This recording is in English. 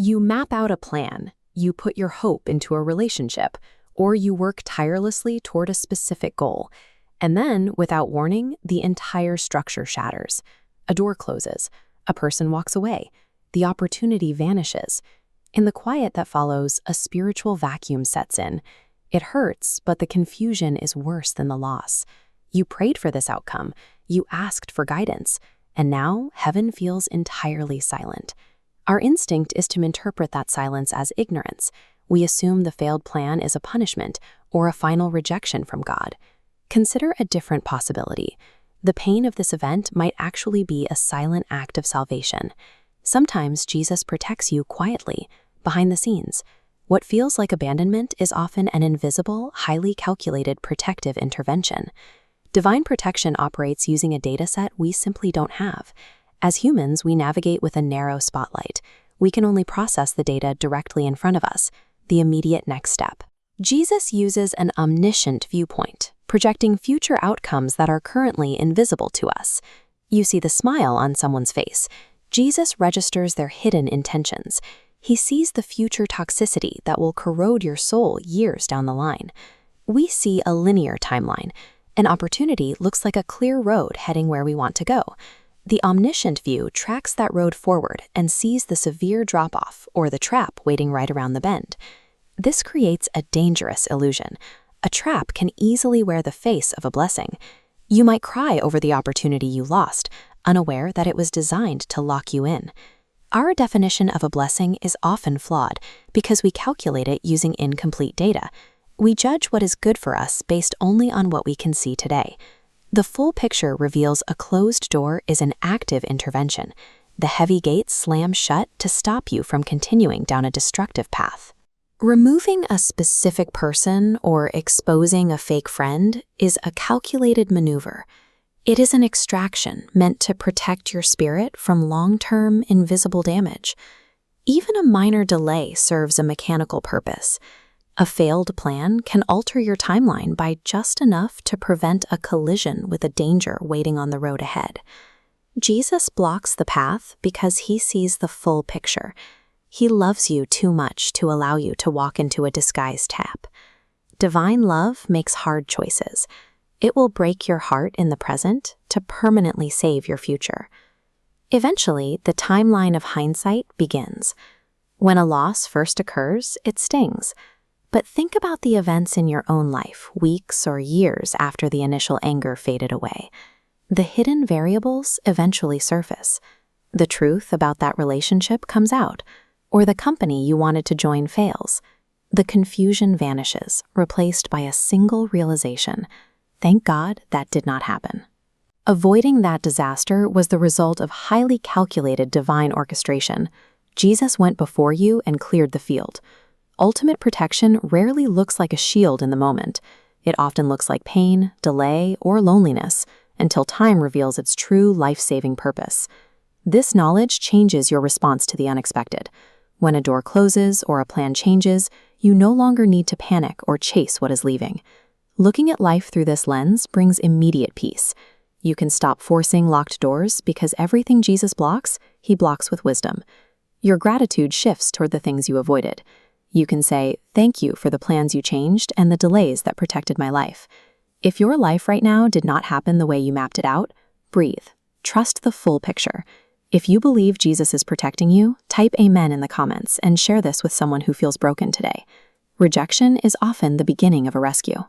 You map out a plan, you put your hope into a relationship, or you work tirelessly toward a specific goal. And then, without warning, the entire structure shatters. A door closes, a person walks away, the opportunity vanishes. In the quiet that follows, a spiritual vacuum sets in. It hurts, but the confusion is worse than the loss. You prayed for this outcome, you asked for guidance, and now heaven feels entirely silent. Our instinct is to interpret that silence as ignorance. We assume the failed plan is a punishment or a final rejection from God. Consider a different possibility. The pain of this event might actually be a silent act of salvation. Sometimes Jesus protects you quietly, behind the scenes. What feels like abandonment is often an invisible, highly calculated protective intervention. Divine protection operates using a data set we simply don't have. As humans, we navigate with a narrow spotlight. We can only process the data directly in front of us, the immediate next step. Jesus uses an omniscient viewpoint, projecting future outcomes that are currently invisible to us. You see the smile on someone's face. Jesus registers their hidden intentions. He sees the future toxicity that will corrode your soul years down the line. We see a linear timeline. An opportunity looks like a clear road heading where we want to go. The omniscient view tracks that road forward and sees the severe drop-off or the trap waiting right around the bend. This creates a dangerous illusion. A trap can easily wear the face of a blessing. You might cry over the opportunity you lost, unaware that it was designed to lock you in. Our definition of a blessing is often flawed because we calculate it using incomplete data. We judge what is good for us based only on what we can see today. The full picture reveals a closed door is an active intervention. The heavy gate slams shut to stop you from continuing down a destructive path. Removing a specific person or exposing a fake friend is a calculated maneuver. It is an extraction meant to protect your spirit from long-term invisible damage. Even a minor delay serves a mechanical purpose. A failed plan can alter your timeline by just enough to prevent a collision with a danger waiting on the road ahead. Jesus blocks the path because he sees the full picture. He loves you too much to allow you to walk into a disguised trap. Divine love makes hard choices. It will break your heart in the present to permanently save your future. Eventually, the timeline of hindsight begins. When a loss first occurs, it stings. But think about the events in your own life, weeks or years after the initial anger faded away. The hidden variables eventually surface. The truth about that relationship comes out, or the company you wanted to join fails. The confusion vanishes, replaced by a single realization. Thank God that did not happen. Avoiding that disaster was the result of highly calculated divine orchestration. Jesus went before you and cleared the field. Ultimate protection rarely looks like a shield in the moment. It often looks like pain, delay, or loneliness, until time reveals its true life-saving purpose. This knowledge changes your response to the unexpected. When a door closes or a plan changes, you no longer need to panic or chase what is leaving. Looking at life through this lens brings immediate peace. You can stop forcing locked doors because everything Jesus blocks, he blocks with wisdom. Your gratitude shifts toward the things you avoided. You can say, thank you for the plans you changed and the delays that protected my life. If your life right now did not happen the way you mapped it out, breathe. Trust the full picture. If you believe Jesus is protecting you, type amen in the comments and share this with someone who feels broken today. Rejection is often the beginning of a rescue.